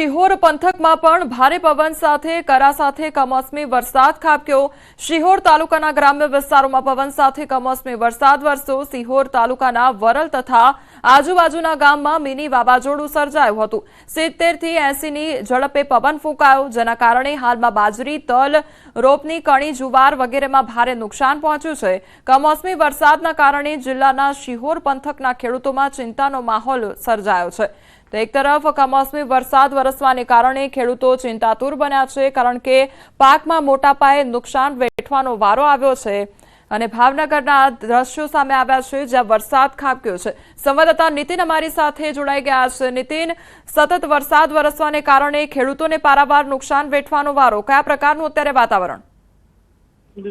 શિહોર પંથકમાં પણ ભારે પવન સાથે કરા સાથે કમોસમી વરસાદ ખાબક્યો। શિહોર તાલુકાના ગ્રામ્ય વિસ્તારોમાં પવન સાથે કમોસમી વરસાદ વરસ્યો। શિહોર તાલુકાના વરલ તથા આજુબાજુના ગામમાં મિની વાવાઝોડું સર્જાયું હતું। 70 થી 80 ની ઝડપે પવન ફૂંકાયો, જેના કારણે હાલમાં બાજરી, તલ, રોપની કણી, જુવાર વગેરેમાં ભારે નુકસાન પહોંચ્યું છે। કમોસમી વરસાદના કારણે જિલ્લાના શિહોર પંથકના ખેડૂતોમાં ચિંતાનો માહોલ સર્જાયો છે। તો એક તરફ કમોસમી વરસાદ વરસવાને કારણે ખેડૂતો ચિંતાતુર બન્યા છે, કારણ કે પાકમાં મોટા પાયે નુકસાન વેઠવાનો વારો આવ્યો છે। અને ભાવનગરના દ્રશ્યો સામે આવ્યા છે, જ્યાં વરસાદ ખાબક્યો છે। સંવાદદાતા નીતિન અમારી સાથે જોડાઈ ગયા છે। નીતિન, સતત વરસાદ વરસવાને કારણે ખેડૂતોને પારાવાર નુકસાન વેઠવાનો વારો, કયા પ્રકારનું અત્યારે વાતાવરણ?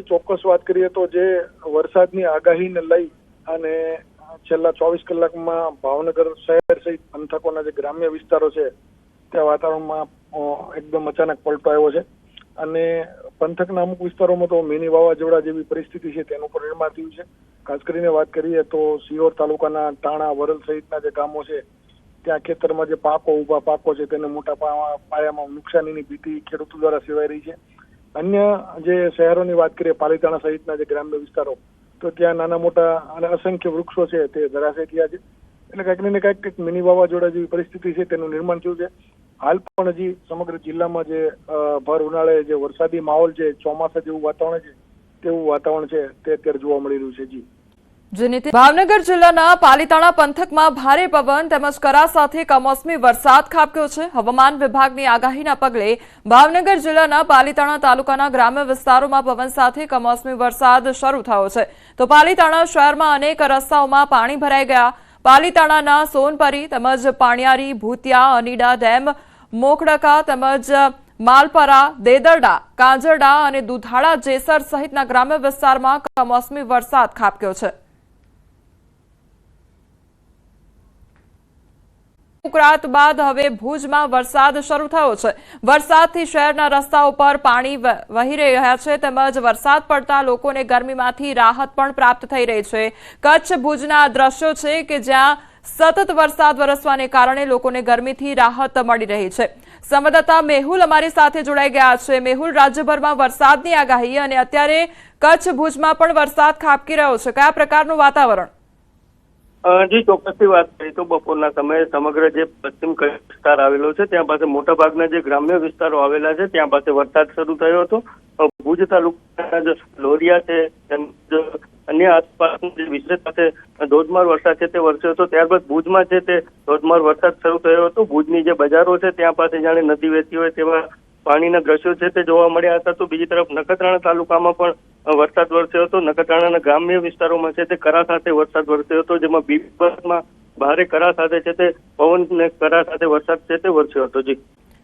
ચોક્કસ વાત કરીએ તો જે વરસાદની આગાહીને લઈ અને છેલ્લા 24 કલાકમાં ભાવનગર શહેર સહિત પંથકોના જે ગ્રામ્ય વિસ્તારો છે ત્યાં વાતાવરણમાં એકદમ અચાનક પલટો આવ્યો છે અને પંથકના અમુક વિસ્તારોમાં તો મિની વાવાઝોડા જેવી પરિસ્થિતિ છે તેનું પણ નિર્માણ થયું છે। ખાસ કરીને વાત કરીએ તો શિહોર તાલુકાના ટાણા, વરલ સહિતના જે ગામો છે ત્યાં ખેતરમાં જે ઊભા પાકો છે તેને મોટા પાયામાં નુકસાનીની ભીતિ ખેડૂતો દ્વારા સેવાઈ રહી છે। અન્ય જે શહેરોની વાત કરીએ, પાલીતાણા સહિતના જે ગ્રામ્ય વિસ્તારો, તો ત્યાં નાના મોટા અને અસંખ્ય વૃક્ષો છે તે ધરાશય થયા છે। એટલે કંઈક ને કંઈક મિની વાવાઝોડા જેવી પરિસ્થિતિ છે તેનું નિર્માણ થયું છે। હાલ પણ હજી સમગ્ર જિલ્લામાં જે ભર ઉનાળે જે વરસાદી માહોલ છે, ચોમાસા જેવું વાતાવરણ છે તેવું વાતાવરણ છે તે અત્યારે જોવા મળી રહ્યું છે। ભાવનગર જિલ્લાના પાલીતાણા પંથકમાં ભારે પવન તેમજ કરા સાથે કમોસમી વરસાદ ખાબક્યો છે। હવામાન વિભાગની આગાહીના પગલે ભાવનગર જિલ્લાના પાલીતાણા તાલુકાના ગ્રામ્ય વિસ્તારોમાં પવન સાથે કમોસમી વરસાદ શરૂ થયો છે। તો પાલીતાણા શહેરમાં અનેક રસ્તાઓમાં પાણી ભરાઈ ગયા। પાલીતાણાના સોનપરી તેમજ પાણિયારી, ભૂતિયા, અનીડા ડેમ, મોખડકા તેમજ માલપરા, દેદરડા, કાંજરડા અને દુધાળા, જેસર સહિતના ગ્રામ્ય વિસ્તારમાં કમોસમી વરસાદ ખાબક્યો છે। ઉકળાટ બાદ હવે ભુજમાં વરસાદ શરૂ થયો છે। વરસાદથી શહેરના રસ્તાઓ પર પાણી વહી રહ્યા છે, તેમજ વરસાદ પડતા લોકોને ગરમીમાંથી રાહત પણ પ્રાપ્ત થઈ રહી છે। કચ્છ ભુજના દ્રશ્યો છે કે જ્યાં સતત વરસાદ વરસવાને કારણે લોકોને ગરમીથી રાહત મળી રહી છે। સંવાદદાતા મેહુલ અમારી સાથે જોડાઈ ગયા છે। મેહુલ, રાજ્યભરમાં વરસાદની આગાહી અને અત્યારે કચ્છ ભુજમાં પણ વરસાદ ખાબકી રહ્યો છે, કયા પ્રકારનું વાતાવરણ? જી, ચોક્કસથી વાત કરીએ તો બપોરના સમયે સમગ્ર જે પશ્ચિમ કચ્છ વિસ્તાર આવેલો છે ત્યાં પાસે મોટાભાગના જે ગ્રામ્ય વિસ્તારો આવેલા છે ત્યાં પાસે વરસાદ શરૂ થયો હતો। ભુજ તાલુકાના જે લોરિયા છે, અન્ય આસપાસના જે વિસ્તાર પાસે ધોધમાર વરસાદ છે તે વરસ્યો હતો। ત્યારબાદ ભુજમાં છે તે ધોધમાર વરસાદ શરૂ થયો હતો। ભુજની જે બજારો છે ત્યાં પાસે જાણે નદી વહેતી હોય તેવા પાણીના દ્રશ્યો છે તે જોવા મળ્યા હતા। તો બીજી તરફ નખત્રાણા તાલુકામાં પણ વરસાદ વરસ્યો હતો। નખત્રાણાના ગ્રામ્ય વિસ્તારોમાં છે તે કરા સાથે વરસાદ વરસ્યો હતો, જેમાં બીબરમાં ભારે કરા સાથે છે તે પવન ને કરા સાથે વરસાદ છે તે વરસ્યો હતો।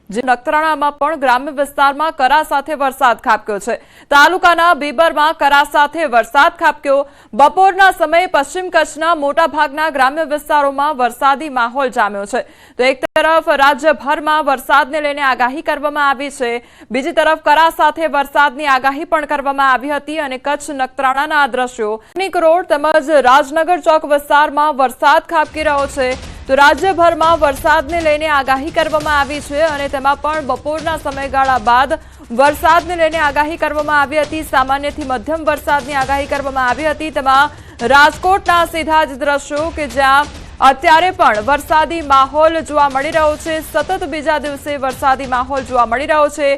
નખત્રાણામાં પણ ગ્રામ્ય વિસ્તારમાં કરા સાથે વરસાદ ખાબક્યો છે। તાલુકાના બીબરમાં કરા સાથે વરસાદ ખાબક્યો। બપોરના સમયે પશ્ચિમ કચ્છના મોટાભાગના ગ્રામ્ય વિસ્તારોમાં વરસાદી માહોલ જામ્યો છે। તો એક તરફ રાજ્યભરમાં વરસાદને લઈને આગાહી કરવામાં આવી છે, બીજી તરફ કરા સાથે વરસાદની આગાહી પણ કરવામાં આવી હતી અને કચ્છ નખત્રાણાના દ્રશ્યો રોડ તેમજ રાજનગર ચોક વિસ્તારમાં વરસાદ ખાબકી રહ્યો છે। તો રાજ્યભરમાં વરસાદને લઈને આગાહી કરવામાં આવી છે અને તેમાં પણ બપોરના સમયગાળા બાદ વરસાદને લઈને આગાહી કરવામાં આવી હતી। સામાન્યથી મધ્યમ વરસાદની આગાહી કરવામાં આવી હતી। તેમાં રાજકોટના સીધા જ દ્રશ્યો કે જ્યાં અત્યારે પણ વરસાદી માહોલ જોવા મળી રહ્યો છે। સતત બીજા દિવસે વરસાદી માહોલ જોવા મળી રહ્યો છે।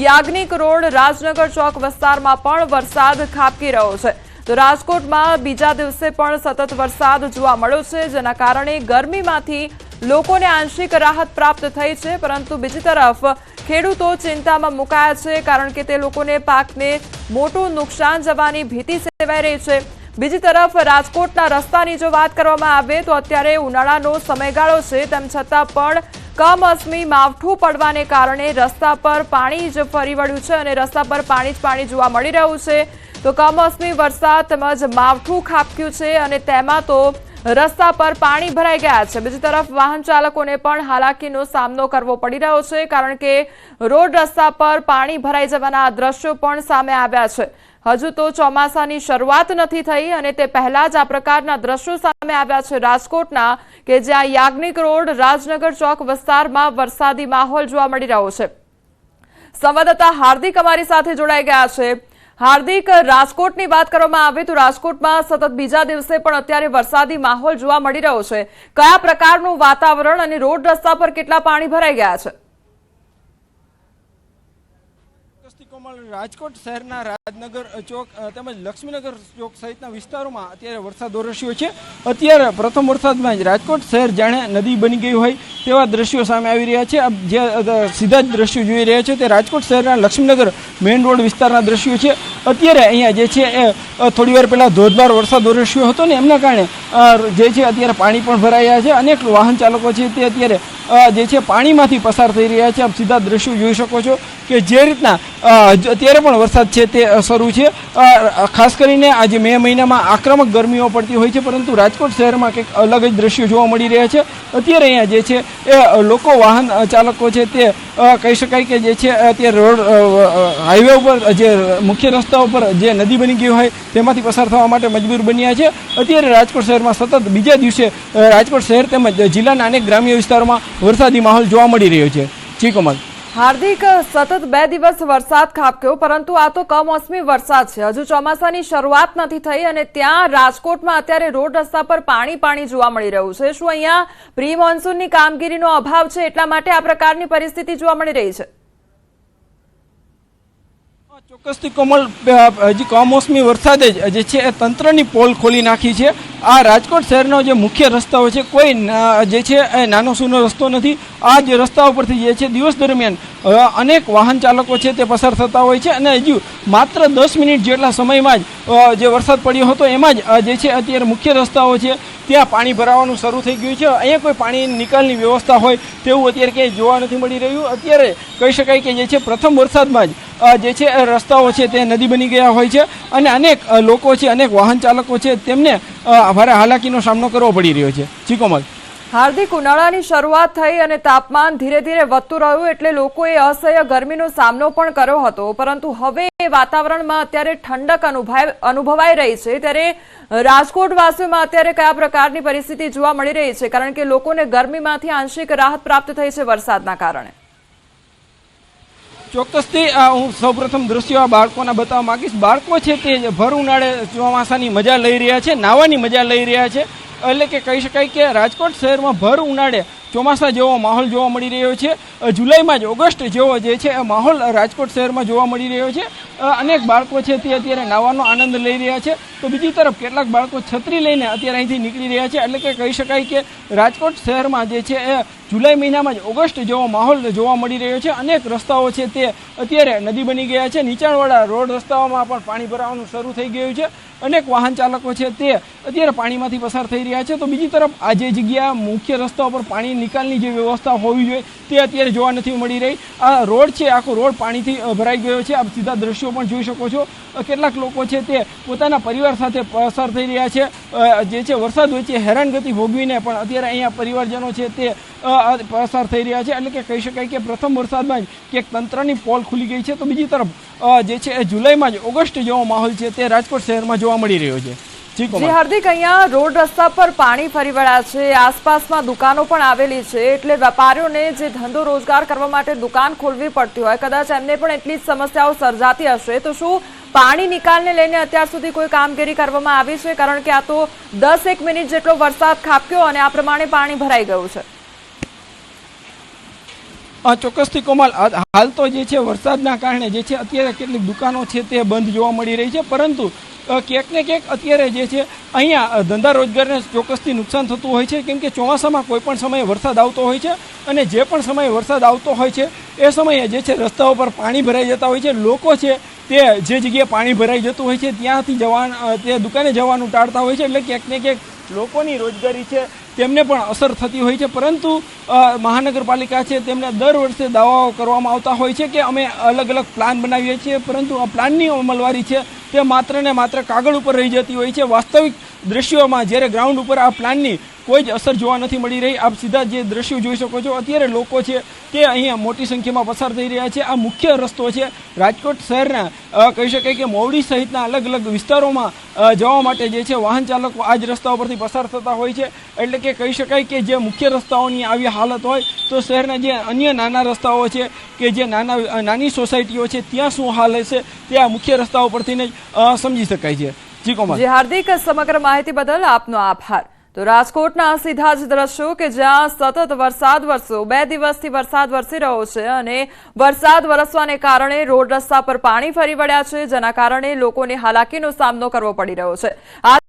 યાજ્ઞિક રોડ, રાજનગર ચોક વિસ્તારમાં પણ વરસાદ ખાબકી રહ્યો છે। તો રાજકોટમાં બીજા દિવસે પણ સતત વરસાદ જોવા મળ્યો છે, જેના કારણે ગરમીમાંથી લોકોને આંશિક રાહત પ્રાપ્ત થઈ છે, પરંતુ બીજી તરફ ખેડૂતો ચિંતામાં મુકાયા છે, કારણ કે તે લોકોને પાકને મોટું નુકસાન જવાની ભીતિ સેવાઈ રહી છે। બીજી તરફ રાજકોટના રસ્તાની જો વાત કરવામાં આવે તો અત્યારે ઉનાળાનો સમયગાળો છે, તેમ છતાં પણ કમોસમી માવઠું પડવાને કારણે રસ્તા પર પાણી જ ફરી વળ્યું છે અને રસ્તા પર પાણી જ પાણી જોવા મળી રહ્યું છે। તો કમોસમી વરસાદ તેમજ માવઠું ખાબક્યું છે અને તેમાં તો રસ્તા પર પાણી ભરાઈ ગયા છે। બીજી તરફ વાહન ચાલકોને પણ હાલાકીનો સામનો કરવો પડી રહ્યો છે, કારણ કે રોડ રસ્તા પર પાણી ભરાઈ જવાના દ્રશ્યો પણ સામે આવ્યા છે। હજુ તો ચોમાસાની શરૂઆત નથી થઈ અને તે પહેલા જ આ પ્રકારના દ્રશ્યો સામે આવ્યા છે રાજકોટના, કે જ્યાં યાજ્ઞિક રોડ રાજનગર ચોક વિસ્તારમાં વરસાદી માહોલ જોવા મળી રહ્યો છે। સંવાદદાતા હાર્દિક અમારી સાથે જોડાઈ ગયા છે। હાર્દિક, રાજકોટની વાત કરવામાં આવે તો રાજકોટમાં સતત બીજા દિવસે પણ અત્યારે વરસાદી માહોલ જોવા મળી રહ્યો છે। કયા પ્રકારનું વાતાવરણ અને રોડ રસ્તા પર કેટલા પાણી ભરાઈ ગયા છે? રાજકોટ શહેરના રાજનગર ચોક તેમજ લક્ષ્મીનગર ચોક સહિતના વિસ્તારોમાં અત્યારે વરસાદ વરસ્યો છે। અત્યારે પ્રથમ વરસાદમાં જ રાજકોટ શહેર જાણે નદી બની ગયું હોય તેવા દ્રશ્યો સામે આવી રહ્યા છે। આપ જે સીધા જ દ્રશ્યો જોઈ રહ્યા છો તે રાજકોટ શહેરના લક્ષ્મીનગર મેઇન રોડ વિસ્તારના દ્રશ્યો છે। અત્યારે અહીંયા જે છે એ થોડી વાર પહેલાં ધોધમાર વરસાદ વરસ્યો હતો ને એમના કારણે જે છે અત્યારે પાણી પણ ભરાયા છે। અનેક વાહન ચાલકો છે તે અત્યારે જે છે પાણીમાંથી પસાર થઈ રહ્યા છે। આપ સીધા દ્રશ્યો જોઈ શકો છો કે જે રીતના અત્યારે પણ વરસાદ છે તે શરૂ છે। ખાસ કરીને આજે મે મહિનામાં આક્રમક ગરમીઓ પડતી હોય છે, પરંતુ રાજકોટ શહેરમાં કંઈક અલગ જ દ્રશ્યો જોવા મળી રહ્યા છે। અત્યારે અહીંયા જે છે એ લોકો વાહન ચાલકો છે તે કહી શકાય કે જે છે અત્યારે રોડ હાઈવે ઉપર જે મુખ્ય રસ્તા ઉપર જે નદી બની ગઈ હોય તેમાંથી પસાર થવા માટે મજબૂર બન્યા છે। અત્યારે રાજકોટ શહેરમાં સતત બીજા દિવસે રાજકોટ શહેર તેમજ જિલ્લાના અનેક ગ્રામ્ય વિસ્તારોમાં વરસાદી માહોલ જોવા મળી રહ્યો છે। જી કોમલ। હાર્દિક, સતત 2 દિવસ વરસાદ ખાબક્યો, પરંતુ આ તો કમોસમી વરસાદ છે, હજુ ચોમાસાની શરૂઆત નથી થઈ અને ત્યાં રાજકોટમાં અત્યારે રોડ રસ્તા પર પાણી જોવા મળી રહ્યું છે। શું અહીંયા પ્રી મોન્સૂનની કામગીરીનો અભાવ છે એટલા માટે આ પ્રકારની પરિસ્થિતિ જોવા મળી રહી છે? ચોક્કસથી કોમલ, હજી કમોસમી વરસાદે જે છે એ તંત્રની પોલ ખોલી નાખી છે। આ રાજકોટ શહેરનો જે મુખ્ય રસ્તાઓ છે કોઈ જે છે એ નાનો સૂનો રસ્તો નથી। આ જે રસ્તા ઉપરથી જે છે દિવસ દરમિયાન અનેક વાહન ચાલકો છે તે પસાર થતા હોય છે અને હજુ માત્ર 10 મિનિટ જેટલા સમયમાં જ જે વરસાદ પડ્યો હતો એમાં જ જે છે અત્યારે મુખ્ય રસ્તાઓ છે ત્યાં પાણી ભરાવાનું શરૂ થઈ ગયું છે। અહીંયા કોઈ પાણી નિકાલની વ્યવસ્થા હોય તેવું અત્યારે ક્યાંય જોવા નથી મળી રહ્યું। અત્યારે કહી શકાય કે જે છે પ્રથમ વરસાદમાં જ જે છે રસ્તાઓ છે તે નદી બની ગયા હોય છે અને અનેક લોકો છે, અનેક વાહન ચાલકો છે તેમને ભારે હાલાકીનો સામનો કરવો પડી રહ્યો છે। જી કોમલ। હાર્દિક, ઉનાળાની શરૂઆત થઈ અને તાપમાન ધીરે ધીરે વધતું રહ્યું એટલે લોકોએ અસહ્ય ગરમીનો સામનો પણ કર્યો હતો, પરંતુ હવે વાતાવરણમાં અત્યારે ઠંડક અનુભવાઈ રહી છે, ત્યારે રાજકોટ વાસીઓમાં અત્યારે કયા પ્રકારની પરિસ્થિતિ જોવા મળી રહી છે? કારણ કે લોકોને ગરમીમાંથી આંશિક રાહત પ્રાપ્ત થઈ છે વરસાદના કારણે। ચોક્કસથી હું સૌપ્રથમ દ્રશ્યો આ બાળકોના બતાવવા માંગીશ। બાળકો છે તે ભર ઉનાળે ચોમાસાની મજા લઈ રહ્યા છે, નાવાની મજા લઈ રહ્યા છે। એટલે કે કહી શકાય કે રાજકોટ શહેરમાં ભર ઉનાળે ચોમાસા જેવો માહોલ જોવા મળી રહ્યો છે। જુલાઈમાં જ ઓગસ્ટ જેવો જે છે એ માહોલ રાજકોટ શહેરમાં જોવા મળી રહ્યો છે। અનેક બાળકો છે તે અત્યારે નાવાનો આનંદ લઈ રહ્યા છે, તો બીજી તરફ કેટલાક બાળકો છત્રી લઈને અત્યારે અહીંથી નીકળી રહ્યા છે। એટલે કે કહી શકાય કે રાજકોટ શહેરમાં જે છે એ જુલાઈ મહિનામાં જ ઓગસ્ટ જેવો માહોલ જોવા મળી રહ્યો છે। અનેક રસ્તાઓ છે તે અત્યારે નદી બની ગયા છે, નીચાણવાળા રોડ રસ્તાઓમાં પણ પાણી ભરાવાનું શરૂ થઈ ગયું છે। અનેક વાહન ચાલકો છે તે અત્યારે પાણીમાંથી પસાર થઈ રહ્યા છે, તો બીજી તરફ આ જે જગ્યા મુખ્ય રસ્તાઓ પર પાણી નિકાલની જે વ્યવસ્થા હોવી જોઈએ તે અત્યારે જોવા નથી મળી રહી। આ રોડ છે આખો રોડ પાણીથી ભરાઈ ગયો છે। આપ સીધા દ્રશ્યો પણ જોઈ શકો છો। કેટલાક લોકો છે તે પોતાના પરિવાર સાથે પસાર થઈ રહ્યા છે, જે છે વરસાદ વચ્ચે હેરાનગતિ ભોગવીને પણ અત્યારે અહીંયા પરિવારજનો છે તે પસાર થઈ રહ્યા છે। એટલે કે કહી શકાય કે પ્રથમ વરસાદમાં જ ક્યાંક તંત્રની પોલ ખુલી ગઈ છે, તો બીજી તરફ જે છે એ જુલાઈમાં જ ઓગસ્ટ જેવો માહોલ છે તે રાજકોટ શહેરમાં જોવા મળી રહ્યો છે। જી હાર્દિક, અહીંયા રોડ રસ્તા પર પાણી ફરી વળ્યા છે, આસપાસમાં દુકાનો પણ આવેલી છે, એટલે વેપારીઓને જે ધંધો રોજગાર કરવા માટે દુકાન ખોલવી પડતી હોય કદાચ એમને પણ એટલી જ સમસ્યાઓ સર્જાતી હશે, તો શું પાણી નિકાલને લઈને અત્યાર સુધી કોઈ કામગીરી કરવામાં આવી છે? કારણ કે આ તો 10-1 મિનિટ જેટલો વરસાદ ખાબક્યો અને આ પ્રમાણે પાણી ભરાઈ ગયું છે। ચોક્કસથી કોમલ, હાલ તો જે છે વરસાદના કારણે જે છે અત્યારે કેટલીક દુકાનો છે તે બંધ જોવા મળી રહી છે, પરંતુ ક્યાંક ને ક્યાંક અત્યારે જે છે અહીંયા ધંધા રોજગારને ચોક્કસથી નુકસાન થતું હોય છે, કેમ કે ચોમાસામાં કોઈ પણ સમયે વરસાદ આવતો હોય છે અને જે પણ સમયે વરસાદ આવતો હોય છે એ સમયે જે છે રસ્તાઓ પર પાણી ભરાઈ જતા હોય છે। લોકો છે તે જે જગ્યાએ પાણી ભરાઈ જતું હોય છે ત્યાંથી તે દુકાને જવાનું ટાળતા હોય છે, એટલે ક્યાંક ને ક્યાંક લોકોની રોજગારી છે તેમને પણ અસર થતી હોય છે। પરંતુ મહાનગરપાલિકા છે તેમને દર વર્ષે દાવાઓ કરવામાં આવતા હોય છે કે અમે અલગ અલગ પ્લાન બનાવીએ છીએ, પરંતુ આ પ્લાનની અમલવારી છે તે માત્ર ને માત્ર કાગળ ઉપર રહી જતી હોય છે। વાસ્તવિક દ્રશ્યોમાં જ્યારે ગ્રાઉન્ડ ઉપર આ પ્લાનની કોઈ જ અસર જોવા નથી મળી રહી। આપ સીધા જે દ્રશ્યો જોઈ શકો છો, અત્યારે લોકો છે તે અહીંયા મોટી સંખ્યામાં પસાર થઈ રહ્યા છે। આ મુખ્ય રસ્તો છે રાજકોટ શહેરના કહી શકાય કે મોવડી સહિતના અલગ અલગ વિસ્તારોમાં જવા માટે જે છે વાહન ચાલકો આ જ રસ્તા પરથી પસાર થતા હોય છે। એટલે કે કહી શકાય કે જે મુખ્ય રસ્તાઓની આવી હાલત હોય તો શહેરના જે અન્ય નાના રસ્તાઓ છે કે જે નાની સોસાયટીઓ છે ત્યાં શું હાલ હશે તે આ મુખ્ય રસ્તાઓ પરથી જ સમજી શકાય છે। જી કોમલ। જી હાર્દિક, સમગ્ર માહિતી બદલ આપનો આભાર। તો રાજકોટના સીધા જ દ્રશ્યો કે જ્યાં સતત વરસાદ વરસ્યો, 2 દિવસથી વરસાદ વરસી રહ્યો છે અને વરસાદ વરસવાને કારણે રોડ રસ્તા પર પાણી ફરી વળ્યા છે, જેના કારણે લોકોને હાલાકીનો સામનો કરવો પડી રહ્યો છે।